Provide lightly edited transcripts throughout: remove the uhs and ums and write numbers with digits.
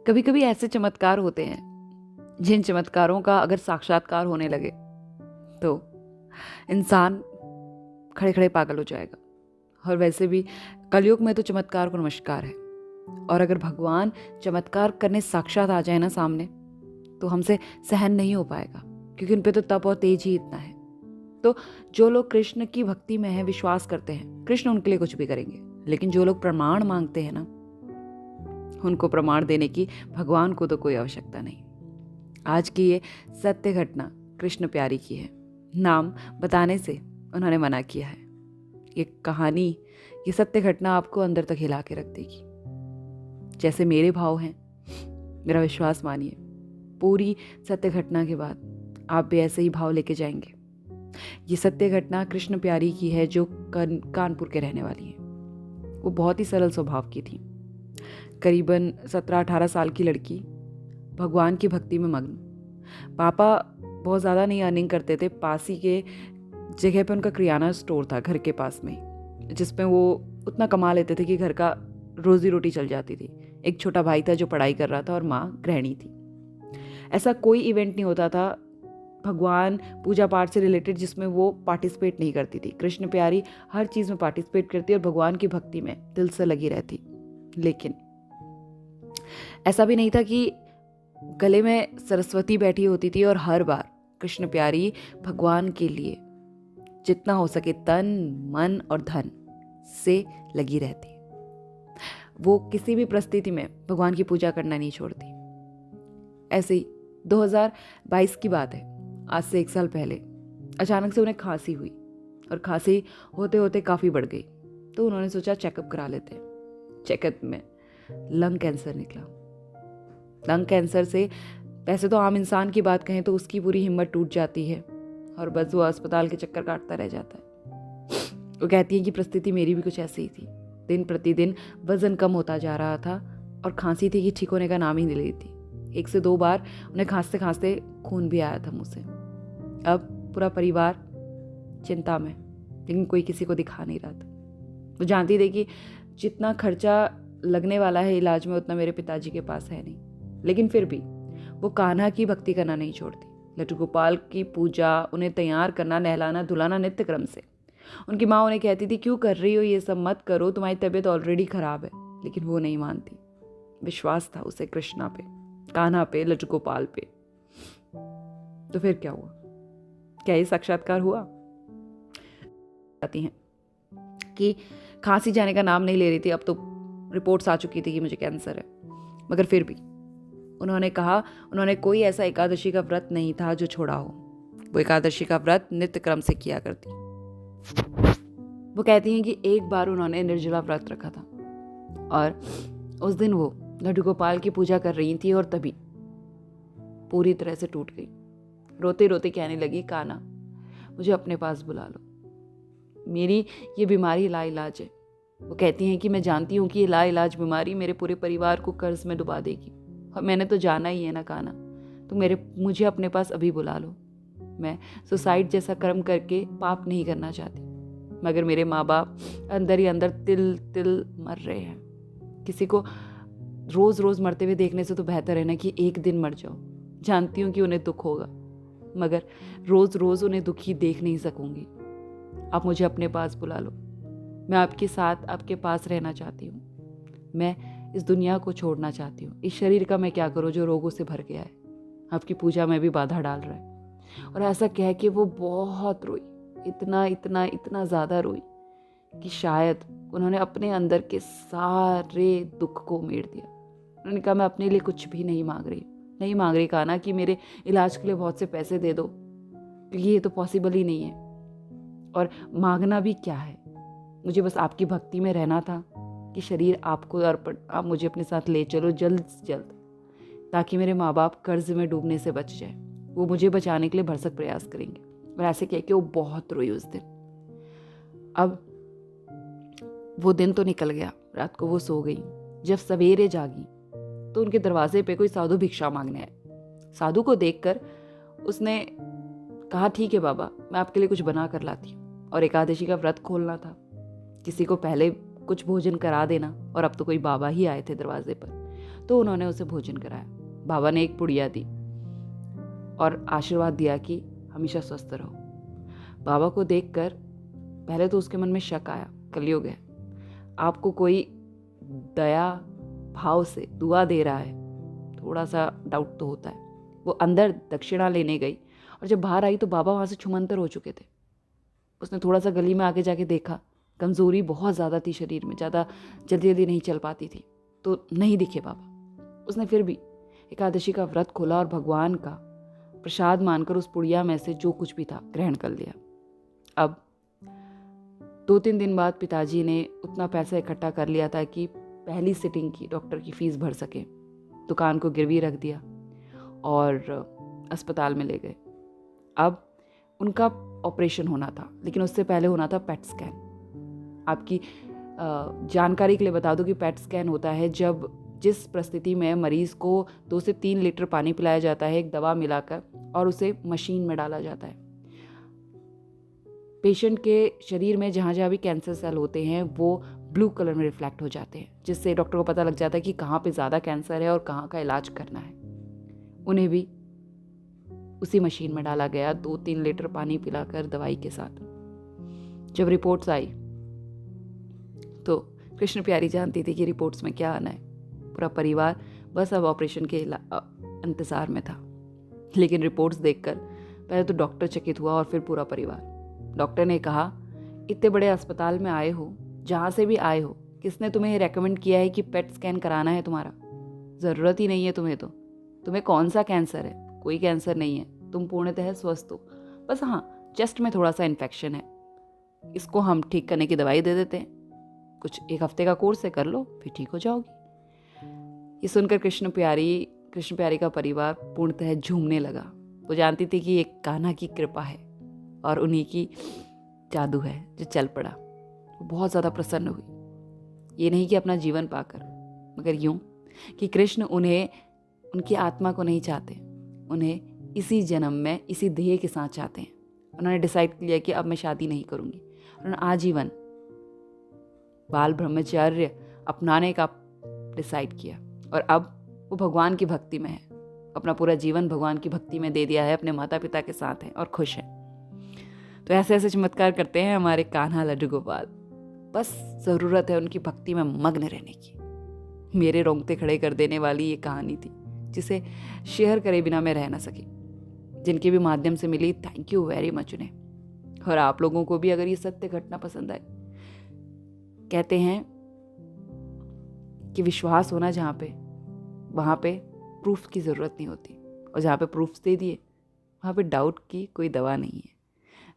कभी कभी ऐसे चमत्कार होते हैं जिन चमत्कारों का अगर साक्षात्कार होने लगे तो इंसान खड़े खड़े पागल हो जाएगा। और वैसे भी कलयुग में तो चमत्कार को नमस्कार है। और अगर भगवान चमत्कार करने साक्षात आ जाए ना सामने, तो हमसे सहन नहीं हो पाएगा, क्योंकि उन पे तो तप और तेज ही इतना है। तो जो लोग कृष्ण की भक्ति में है, विश्वास करते हैं, कृष्ण उनके लिए कुछ भी करेंगे। लेकिन जो लोग प्रमाण मांगते हैं ना, उनको प्रमाण देने की भगवान को तो कोई आवश्यकता नहीं। आज की ये सत्य घटना कृष्ण प्यारी की है। नाम बताने से उन्होंने मना किया है। ये कहानी, ये सत्य घटना आपको अंदर तक हिला के रख देगी। जैसे मेरे भाव हैं, मेरा विश्वास मानिए, पूरी सत्य घटना के बाद आप भी ऐसे ही भाव लेके जाएंगे। ये सत्य घटना कृष्ण प्यारी की है, जो कानपुर के रहने वाली है। वो बहुत ही सरल स्वभाव की थी। करीबन 17-18 साल की लड़की, भगवान की भक्ति में मग्न। पापा बहुत ज़्यादा नहीं अर्निंग करते थे। पास ही के जगह पे उनका किराना स्टोर था, घर के पास में, जिसमें वो उतना कमा लेते थे कि घर का रोजी रोटी चल जाती थी। एक छोटा भाई था जो पढ़ाई कर रहा था और माँ गृहिणी थी। ऐसा कोई इवेंट नहीं होता था भगवान पूजा पाठ से रिलेटेड जिसमें वो पार्टिसिपेट नहीं करती थी। कृष्ण प्यारी हर चीज़ में पार्टिसिपेट करती और भगवान की भक्ति में दिल से लगी रहती। लेकिन ऐसा भी नहीं था कि गले में सरस्वती बैठी होती थी और हर बार कृष्ण प्यारी भगवान के लिए जितना हो सके तन मन और धन से लगी रहती। वो किसी भी परिस्थिति में भगवान की पूजा करना नहीं छोड़ती। ऐसे ही 2022 की बात है, आज से 1 साल पहले अचानक से उन्हें खांसी हुई और खांसी होते होते काफ़ी बढ़ गई। तो उन्होंने सोचा चेकअप करा लेते हैं। चेकअप में लंग कैंसर निकला। लंग कैंसर से वैसे तो आम इंसान की बात कहें तो उसकी पूरी हिम्मत टूट जाती है और बस वो अस्पताल के चक्कर काटता रह जाता है। वो कहती है कि परिस्थिति मेरी भी कुछ ऐसी ही थी। दिन प्रतिदिन वजन कम होता जा रहा था और खांसी थी कि ठीक होने का नाम ही नहीं ले थी। 1 से 2 बार उन्हें खांसते खांसते खून भी आया था मुँह से। अब पूरा परिवार चिंता में, लेकिन कोई किसी को दिखा नहीं रहा था। वो जानती थी कि जितना खर्चा लगने वाला है इलाज में उतना मेरे पिताजी के पास है नहीं, लेकिन फिर भी वो कान्हा की भक्ति करना नहीं छोड़ती। लड्डू गोपाल की पूजा, उन्हें तैयार करना, नहलाना धुलाना नित्य क्रम से। उनकी माँ उन्हें कहती थी क्यों कर रही हो ये सब, मत करो, तुम्हारी तबीयत ऑलरेडी खराब है। लेकिन वो नहीं मानती। विश्वास था उसे कृष्णा पे, कान्हा पे, लड्डू गोपाल पे। तो फिर क्या हुआ? क्या ये साक्षात्कार हुआ? आती हैं कि खांसी जाने का नाम नहीं ले रही थी। अब तो रिपोर्ट्स आ चुकी थी कि मुझे कैंसर है। मगर फिर भी उन्होंने कहा उन्होंने कोई ऐसा एकादशी का व्रत नहीं था जो छोड़ा हो। वो एकादशी का व्रत नित्य क्रम से किया करती। वो कहती हैं कि एक बार उन्होंने निर्जला व्रत रखा था और उस दिन वो लड्डू गोपाल की पूजा कर रही थी और तभी पूरी तरह से टूट गई। रोते रोते कहने लगी, कान्हा मुझे अपने पास बुला लो, मेरी ये बीमारी लाइलाज है। वो कहती हैं कि मैं जानती हूँ कि ये लाइलाज बीमारी मेरे पूरे परिवार को कर्ज में डुबा देगी और मैंने तो जाना ही है ना कान्हा, तो मुझे अपने पास अभी बुला लो। मैं सुसाइड जैसा कर्म करके पाप नहीं करना चाहती, मगर मेरे माँ बाप अंदर ही अंदर तिल तिल मर रहे हैं। किसी को रोज़ रोज़ मरते हुए देखने से तो बेहतर है ना कि एक दिन मर जाओ। जानती हूँ कि उन्हें दुख होगा, मगर रोज़ रोज़ उन्हें दुखी देख नहीं सकूँगी। आप मुझे अपने पास बुला लो, मैं आपके साथ आपके पास रहना चाहती हूँ। मैं इस दुनिया को छोड़ना चाहती हूँ। इस शरीर का मैं क्या करूँ जो रोगों से भर गया है, आपकी पूजा में भी बाधा डाल रहा है। और ऐसा कह के वो बहुत रोई, इतना इतना इतना ज़्यादा रोई कि शायद उन्होंने अपने अंदर के सारे दुख को उमेड़ दिया। उन्होंने कहा मैं अपने लिए कुछ भी नहीं मांग रही कान्हा कि मेरे इलाज के लिए बहुत से पैसे दे दो, क्योंकि ये तो पॉसिबल ही नहीं है। और मांगना भी क्या है, मुझे बस आपकी भक्ति में रहना था कि शरीर आपको अर्पण, आप मुझे अपने साथ ले चलो जल्द से जल्द, ताकि मेरे माँ बाप कर्ज में डूबने से बच जाए। वो मुझे बचाने के लिए भरसक प्रयास करेंगे। और ऐसे कह के वो बहुत रोई उस दिन। अब वो दिन तो निकल गया, रात को वो सो गई। जब सवेरे जागी तो उनके दरवाजे पे कोई साधु भिक्षा मांगने आए। साधु को देखकर उसने कहा ठीक है बाबा, मैं आपके लिए कुछ बना कर लाती हूँ। और एकादशी का व्रत खोलना था, किसी को पहले कुछ भोजन करा देना, और अब तो कोई बाबा ही आए थे दरवाजे पर। तो उन्होंने उसे भोजन कराया। बाबा ने एक पुड़िया दी और आशीर्वाद दिया कि हमेशा स्वस्थ रहो। बाबा को देखकर पहले तो उसके मन में शक आया, कलयुग है, आपको कोई दया भाव से दुआ दे रहा है, थोड़ा सा डाउट तो होता है। वो अंदर दक्षिणा लेने गई और जब बाहर आई तो बाबा वहाँ से छुमंतर हो चुके थे। उसने थोड़ा सा गली में आगे जाके देखा, कमज़ोरी बहुत ज़्यादा थी शरीर में, ज़्यादा जल्दी जल्दी नहीं चल पाती थी, तो नहीं दिखे बाबा। उसने फिर भी एकादशी का व्रत खोला और भगवान का प्रसाद मानकर उस पुड़िया में से जो कुछ भी था ग्रहण कर लिया। अब 2-3 दिन बाद पिताजी ने उतना पैसा इकट्ठा कर लिया था कि पहली सिटिंग की डॉक्टर की फीस भर सके। दुकान को गिरवी रख दिया और अस्पताल में ले गए। अब उनका ऑपरेशन होना था, लेकिन उससे पहले होना था पेट स्कैन। आपकी जानकारी के लिए बता दूं कि पेट स्कैन होता है जब जिस परिस्थिति में मरीज़ को 2 से 3 लीटर पानी पिलाया जाता है एक दवा मिलाकर और उसे मशीन में डाला जाता है। पेशेंट के शरीर में जहाँ जहाँ भी कैंसर सेल होते हैं वो ब्लू कलर में रिफ्लेक्ट हो जाते हैं, जिससे डॉक्टर को पता लग जाता है कि कहाँ पे ज़्यादा कैंसर है और कहाँ का इलाज करना है। उन्हें भी उसी मशीन में डाला गया 2-3 लीटर पानी पिलाकर दवाई के साथ। जब रिपोर्ट्स आई तो कृष्ण प्यारी जानती थी कि रिपोर्ट्स में क्या आना है। पूरा परिवार बस अब ऑपरेशन के इंतज़ार में था। लेकिन रिपोर्ट्स देखकर पहले तो डॉक्टर चकित हुआ और फिर पूरा परिवार। डॉक्टर ने कहा, इतने बड़े अस्पताल में आए हो, जहाँ से भी आए हो, किसने तुम्हें रेकमेंड किया है कि पेट स्कैन कराना है तुम्हारा? ज़रूरत ही नहीं है तुम्हें कौन सा कैंसर है? कोई कैंसर नहीं है, तुम पूर्णतः स्वस्थ हो। बस हाँ, चेस्ट में थोड़ा सा इन्फेक्शन है, इसको हम ठीक करने की दवाई दे देते हैं, कुछ 1 हफ्ते का कोर्स है, कर लो, फिर ठीक हो जाओगी। ये सुनकर कृष्ण प्यारी का परिवार पूर्णतः झूमने लगा। वो जानती थी कि ये कान्हा की कृपा है और उन्हीं की जादू है जो चल पड़ा। वो बहुत ज़्यादा प्रसन्न हुई, ये नहीं कि अपना जीवन पाकर, मगर यूँ कि कृष्ण उन्हें, उनकी आत्मा को नहीं चाहते, उन्हें इसी जन्म में इसी देह के साथ चाहते हैं। उन्होंने डिसाइड किया कि अब मैं शादी नहीं करूँगी। उन्होंने आजीवन बाल ब्रह्मचर्य अपनाने का डिसाइड किया और अब वो भगवान की भक्ति में है। अपना पूरा जीवन भगवान की भक्ति में दे दिया है, अपने माता पिता के साथ हैं और खुश हैं। तो ऐसे ऐसे चमत्कार करते हैं हमारे कान्हा लड्डू गोपाल। बस ज़रूरत है उनकी भक्ति में मग्न रहने की। मेरे रोंगटे खड़े कर देने वाली ये कहानी थी जिसे शेयर करे बिना मैं रह ना सकी। जिनके भी माध्यम से मिली, थैंक यू वेरी मच उन्हें। और आप लोगों को भी अगर ये सत्य घटना पसंद आए, कहते हैं कि विश्वास होना जहाँ पे, वहाँ पे प्रूफ की ज़रूरत नहीं होती, और जहाँ पे प्रूफ्स दे दिए वहाँ पे डाउट की कोई दवा नहीं है।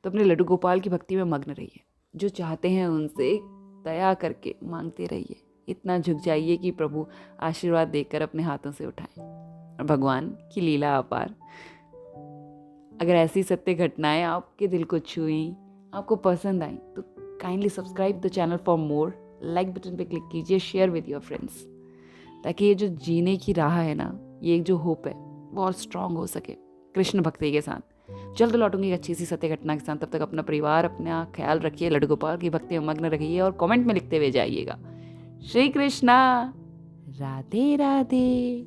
तो अपने लड्डू गोपाल की भक्ति में मग्न रहिए। जो चाहते हैं उनसे दया करके मांगते रहिए। इतना झुक जाइए कि प्रभु आशीर्वाद देकर अपने हाथों से उठाएं। और भगवान की लीला अपार। अगर ऐसी सत्य घटनाएं आपके दिल को छुई, आपको पसंद आई, तो kindly subscribe the channel for more. Like button पे क्लिक कीजिए, शेयर विद योर फ्रेंड्स, ताकि ये जो जीने की राह है ना, ये जो होप है वो और स्ट्रांग हो सके कृष्ण भक्ति के साथ। जल्द लौटूंगी एक अच्छी सी सत्य घटना के साथ। तब तक अपना परिवार, अपना ख्याल रखिए, लड्डू गोपाल की भक्ति में मग्न रखिए और कमेंट में लिखते हुए जाइएगा, श्री कृष्णा, राधे राधे।